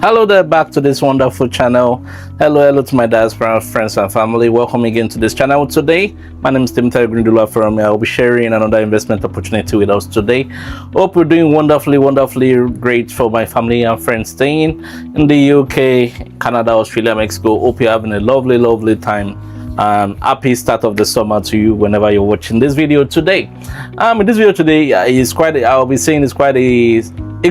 Hello there, back to this wonderful channel. Hello to my diaspora friends and family. Welcome again to this channel. Today my name is Timothy Grindula from here. I'll be sharing another investment opportunity with us today. Hope we're doing wonderfully great for my family and friends staying in the UK, Canada, Australia, Mexico. Hope you're having a lovely time and happy start of the summer to you whenever you're watching this video today. In this video today is quite I'll be saying it's quite a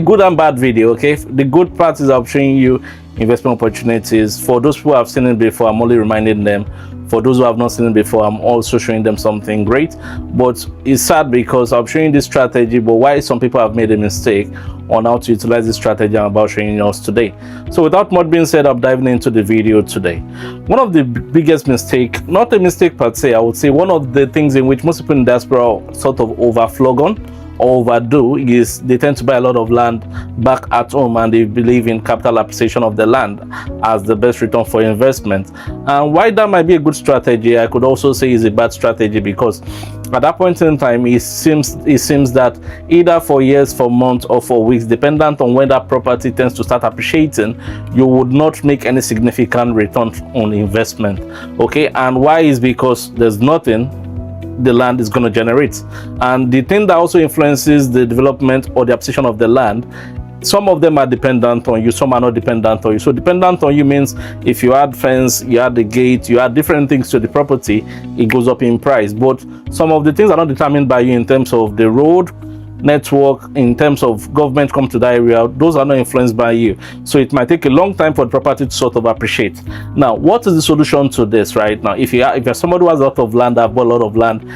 good and bad video. Okay, the good part is I'm showing you investment opportunities. For those who have seen it before, I'm only reminding them. For those who have not seen it before, I'm also showing them something great. But it's sad because I'm showing this strategy, but why some people have made a mistake on how to utilize this strategy I'm about showing us today. So without much being said, I'm diving into the video today. One of the biggest mistake, not a mistake per se, I would say one of the things in which most people in diaspora sort of overflog on or overdo is they tend to buy a lot of land back at home, and they believe in capital appreciation of the land as the best return for investment. And why that might be a good strategy, I could also say is a bad strategy, because at that point in time it seems that either for years, for months, or for weeks, dependent on when that property tends to start appreciating, you would not make any significant return on investment. Okay, and why is because there's nothing the land is going to generate. And the thing that also influences the development or the appreciation of the land, some of them are dependent on you, some are not dependent on you. So dependent on you means if you add fence, you add the gate, you add different things to the property, it goes up in price. But some of the things are not determined by you in terms of the road network, in terms of government come to that area, those are not influenced by you. So it might take a long time for the property to sort of appreciate. Now, what is the solution to this right now? If you're somebody who has a lot of land, I've bought a lot of land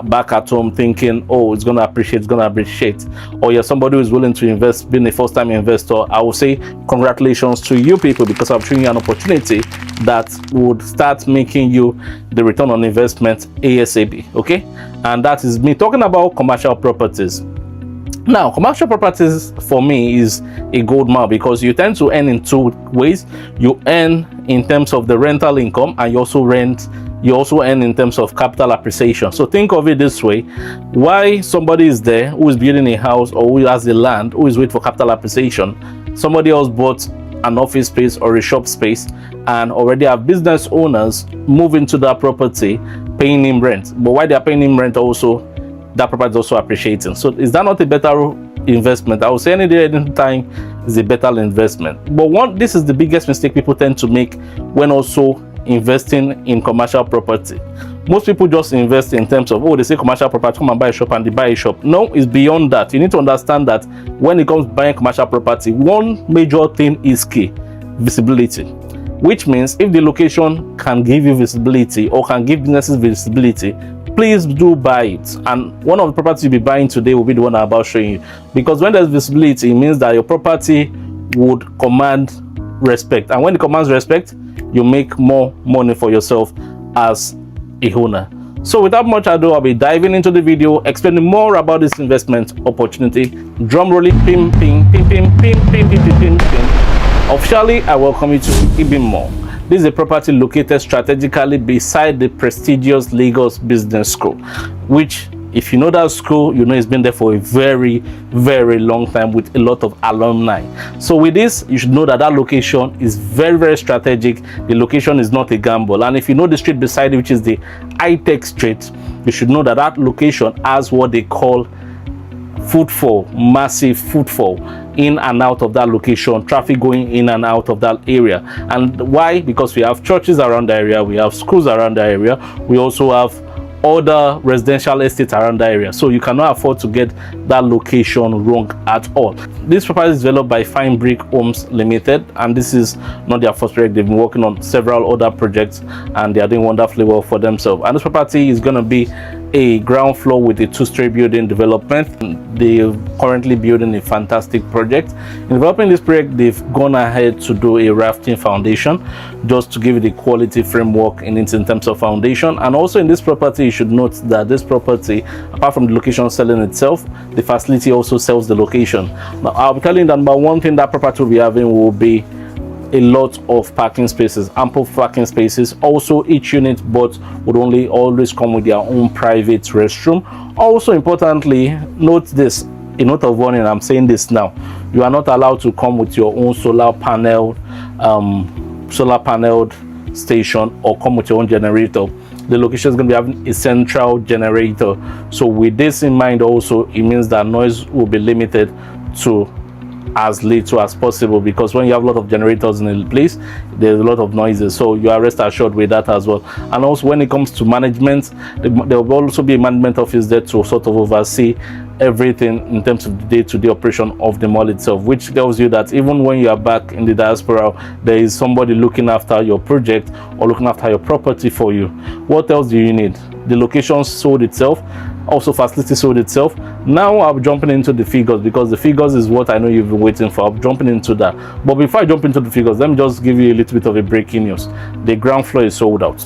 back at home thinking, oh, it's going to appreciate, or you're somebody who is willing to invest, being a first-time investor, I will say congratulations to you people, because I'm showing you an opportunity that would start making you the return on investment ASAP. Okay, and that is me talking about commercial properties. Now, commercial properties for me is a gold mine, because you tend to earn in two ways. You earn in terms of the rental income, and you also earn in terms of capital appreciation. So think of it this way: why somebody is there who is building a house or who has the land, who is waiting for capital appreciation, somebody else bought an office space or a shop space and already have business owners move into that property paying him rent. But why they are paying him rent, also that property is also appreciating. So is that not a better investment? I would say any day, any time is a better investment. But this is the biggest mistake people tend to make when also investing in commercial property. Most people just invest in terms of, oh, they say commercial property, come and buy a shop, and they buy a shop. No, it's beyond that. You need to understand that when it comes to buying commercial property, one major thing is key: visibility. Which means if the location can give you visibility or can give businesses visibility, please do buy it. And one of the properties you'll be buying today will be the one I'm about showing you, because when there's visibility, it means that your property would command respect, and when it commands respect, you make more money for yourself as a owner. So without much ado, I'll be diving into the video, explaining more about this investment opportunity. Drum rolling, pim pim pim pim pim pim pim pim pim. Officially, I welcome you to Ibimmo. This is a property located strategically beside the prestigious Lagos Business School, which, if you know that school, you know it's been there for a very long time with a lot of alumni. So with this, you should know that that location is very strategic. The location is not a gamble. And if you know the street beside it, which is the high-tech street, you should know that that location has what they call footfall, massive footfall in and out of that location, traffic going in and out of that area. And why? Because we have churches around the area, we have schools around the area, we also have other residential estates around the area. So you cannot afford to get that location wrong at all. This property is developed by Fine Brick Homes Limited, and this is not their first project. They've been working on several other projects and they are doing wonderfully well for themselves. And this property is going to be a ground floor with a two-story building development. They're currently building a fantastic project. In developing this project, they've gone ahead to do a rafting foundation just to give it a quality framework in terms of foundation. And also in this property, you should note that this property, apart from the location selling itself, the facility also sells the location. Now, I'll be telling you that number one thing that property will be having will be a lot of parking spaces, ample parking spaces. Also, each unit bought would only always come with their own private restroom. Also importantly, note this, a note of warning, I'm saying this now, You are not allowed to come with your own solar paneled station or come with your own generator. The location is going to be having a central generator. So with this in mind also, it means that noise will be limited to as little as possible, because when you have a lot of generators in a place, there's a lot of noises. So you are rest assured with that as well. And also when it comes to management, there will also be a management office there to sort of oversee everything in terms of the day-to-day operation of the mall itself, which tells you that even when you are back in the diaspora, there is somebody looking after your project or looking after your property for you. What else do you need? The location sold itself, also facility sold itself. Now I'm jumping into the figures, because the figures is what I know you've been waiting for. I'm jumping into that. But before I jump into the figures, let me just give you a little bit of a breaking news. The ground floor is sold out.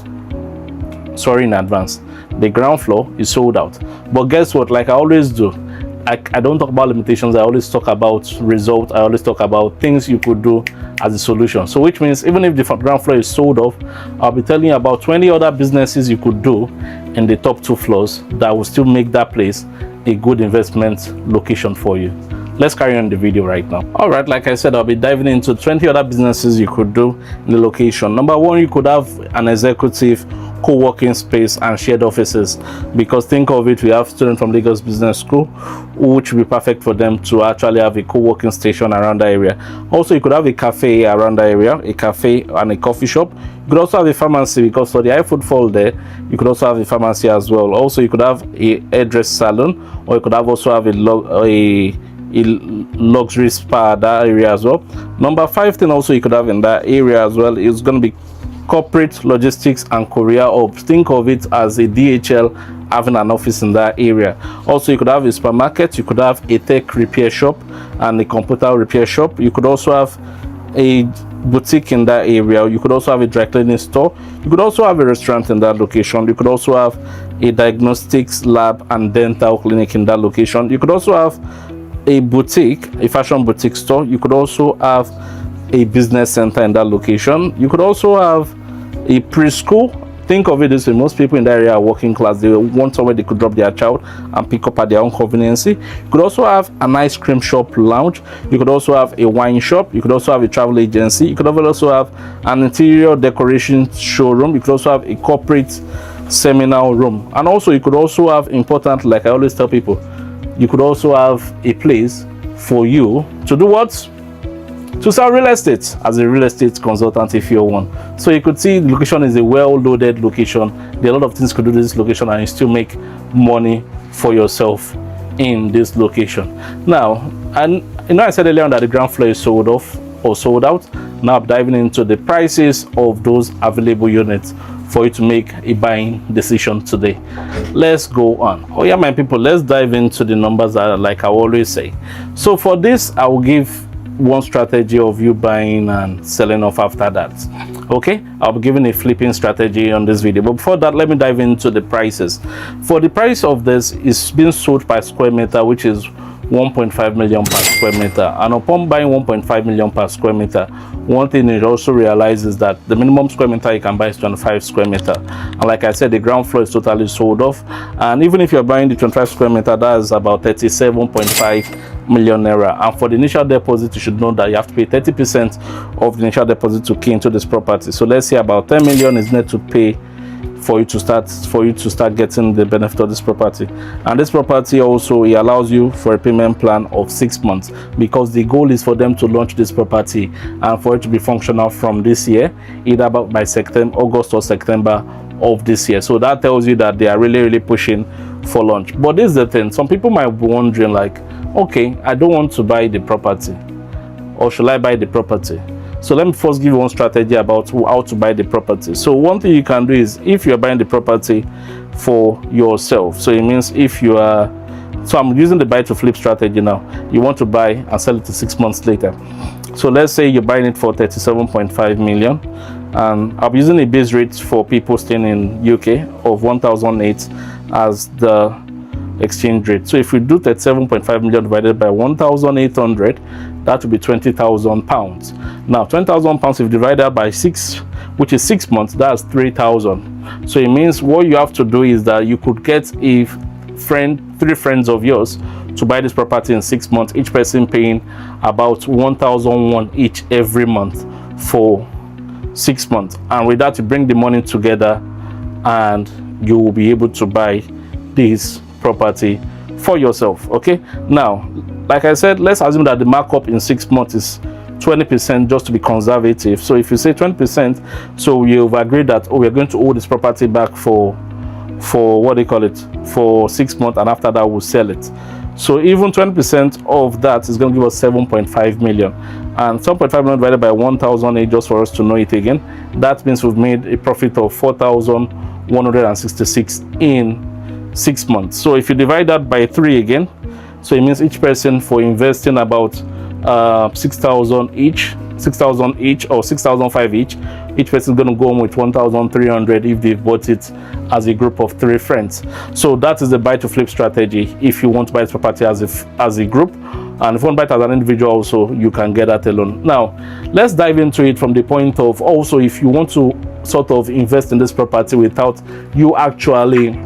Sorry in advance. The ground floor is sold out. But guess what? Like I always do, I don't talk about limitations. I always talk about results. I always talk about things you could do as a solution. So which means even if the ground floor is sold off, I'll be telling you about 20 other businesses you could do in the top 2 floors that will still make that place a good investment location for you. Let's carry on the video right now. All right, like I said, I'll be diving into 20 other businesses you could do in the location. Number 1, you could have an executive co-working space and shared offices, because think of it, we have students from Lagos Business School, which would be perfect for them to actually have a co-working station around the area. Also, you could have a cafe around the area, a cafe and a coffee shop. You could also have a pharmacy, because for the high footfall there, you could also have a pharmacy as well. Also, you could have a hairdress salon, or you could also have a luxury spa at that area as well. Number 5 thing also you could have in that area as well is going to be corporate logistics and courier hubs. Think of it as a DHL having an office in that area. Also, you could have a supermarket, you could have a tech repair shop and a computer repair shop. You could also have a boutique in that area. You could also have a dry cleaning store. You could also have a restaurant in that location. You could also have a diagnostics lab and dental clinic in that location. You could also have a boutique, a fashion boutique store. You could also have a business center in that location. You could also have a preschool. Think of it this way, most people in that area are working class. They want somewhere they could drop their child and pick up at their own convenience. You could also have an ice cream shop lounge. You could also have a wine shop. You could also have a travel agency. You could also have an interior decoration showroom. You could also have a corporate seminar room. And also you could also have, important, like I always tell people, you could also have a place for you to do what? To sell real estate as a real estate consultant if you're one. So you could see the location is a well-loaded location. There are a lot of things you could do to this location and you still make money for yourself in this location. Now, and I said earlier on that the ground floor is sold off or sold out. Now I'm diving into the prices of those available units for you to make a buying decision today. Let's go on. Oh yeah, my people, let's dive into the numbers that, like I always say. So for this, I will give one strategy of you buying and selling off after that. Okay, I'll be giving a flipping strategy on this video, but before that, let me dive into the prices. For the price of this, is being sold per square meter, which is 1.5 million per square meter. And upon buying 1.5 million per square meter, one thing you also realize is that the minimum square meter you can buy is 25 square meter. And like I said, the ground floor is totally sold off. And even if you're buying the 25 square meter, that is about 37.5 million naira. And for the initial deposit, you should know that you have to pay 30% of the initial deposit to key into this property. So let's say about 10 million is need to pay for you to start getting the benefit of this property. And this property also, it allows you for a payment plan of 6 months, because the goal is for them to launch this property and for it to be functional from this year, either about by August or September of this year. So that tells you that they are really pushing for launch. But this is the thing, some people might be wondering, like, okay, I don't want to buy the property, or should I buy the property? So let me first give you one strategy about how to buy the property. So one thing you can do is, if you're buying the property for yourself, so it means if you are, so I'm using the buy to flip strategy now. You want to buy and sell it to 6 months later. So let's say you're buying it for 37.5 million, and I'm using a base rate for people staying in UK of 1,008 as the exchange rate. So if we do 37.5 million divided by 1,800, that would be 20,000 pounds. Now 20,000 pounds, if divided by 6, which is 6 months, that's 3,000. So it means what you have to do is that you could get a friend, 3 friends of yours to buy this property in 6 months, each person paying about 1,001 each every month for 6 months. And with that, you bring the money together and you will be able to buy this property for yourself. Okay, now like I said, let's assume that the markup in 6 months is 20%, just to be conservative. So if you say 20%, so you've agreed that, oh, we're going to hold this property back for what do you call it, for 6 months, and after that we'll sell it. So even 20% of that is going to give us 7.5 million, and 7.5 million divided by 1,008, just for us to know it again, that means we've made a profit of 4,166 in 6 months. So if you divide that by 3 again, so it means each person, for investing about 6,000 each or 6,005 each person is going to go home with 1,300 if they bought it as a group of 3 friends. So that is the buy to flip strategy if you want to buy this property as a group, and if you want to buy it as an individual also, you can get that alone. Now let's dive into it from the point of, also, if you want to sort of invest in this property without you actually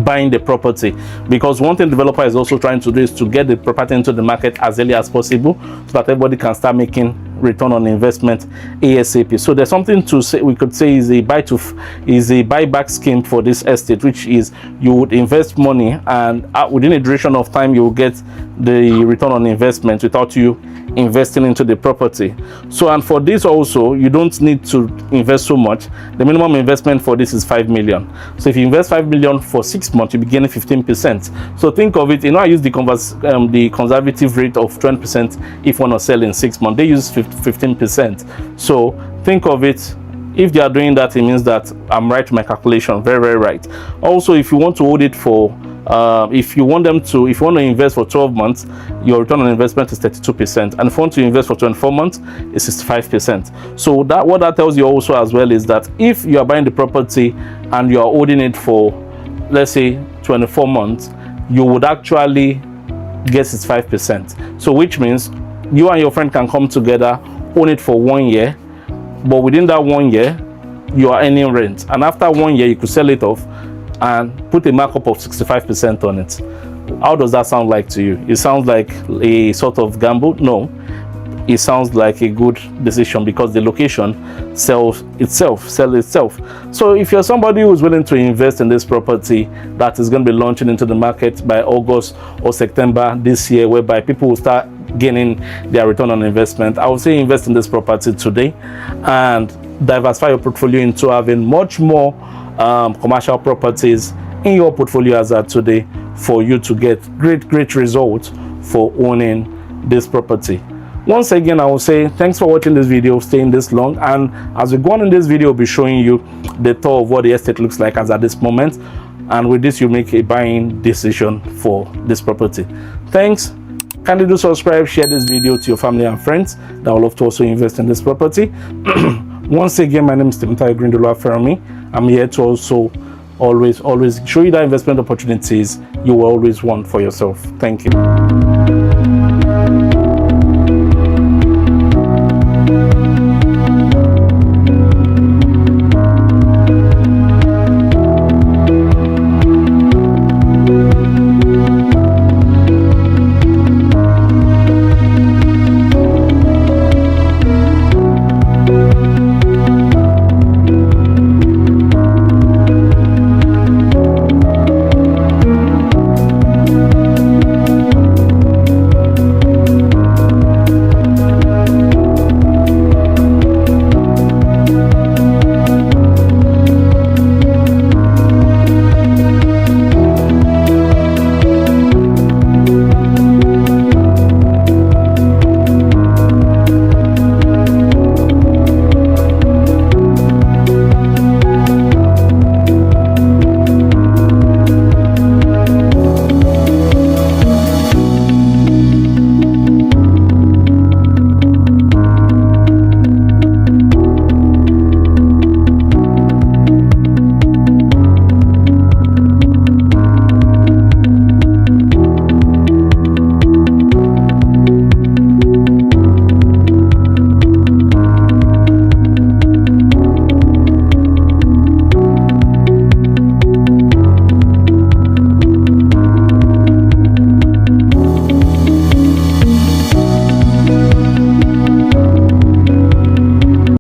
buying the property, because one thing developer is also trying to do is to get the property into the market as early as possible so that everybody can start making return on investment ASAP. So there's something to say, we could say, is a buyback scheme for this estate, which is you would invest money and within a duration of time you will get the return on investment without you investing into the property. So, and for this also, you don't need to invest so much. The minimum investment for this is 5 million. So if you invest 5 million for 6 months, you'll be gaining 15%. So think of it, you know, I use the conservative rate of 20% if you want to sell in 6 months. They use 15%. So think of it, if they are doing that, it means that I'm right with my calculation, very, very right. Also, if you want to hold it for if you want to invest for 12 months, your return on investment is 32%, and if you want to invest for 24 months, it's 65%. So that, what that tells you also as well, is that if you are buying the property and you are holding it for, let's say, 24 months, you would actually get 65%. So which means you and your friend can come together, own it for 1 year, but within that 1 year you are earning rent, and after 1 year you could sell it off and put a markup of 65% on it. How does that sound like to you? It sounds like a sort of gamble? No, it sounds like a good decision, because the location sells itself. So if you're somebody who's willing to invest in this property that is going to be launching into the market by August or September this year, whereby people will start gaining their return on investment, I would say invest in this property today and diversify your portfolio into having much more commercial properties in your portfolio as of today, for you to get great results for owning this property. Once again, I will say thanks for watching this video, staying this long, and as we go on in this video, I'll be showing you the tour of what the estate looks like as at this moment, and with this you make a buying decision for this property. Thanks. Kindly do subscribe, share this video to your family and friends that will love to also invest in this property. Once again, my name is Timothy Grindula. I'm here to also always show you the investment opportunities you will always want for yourself. Thank you.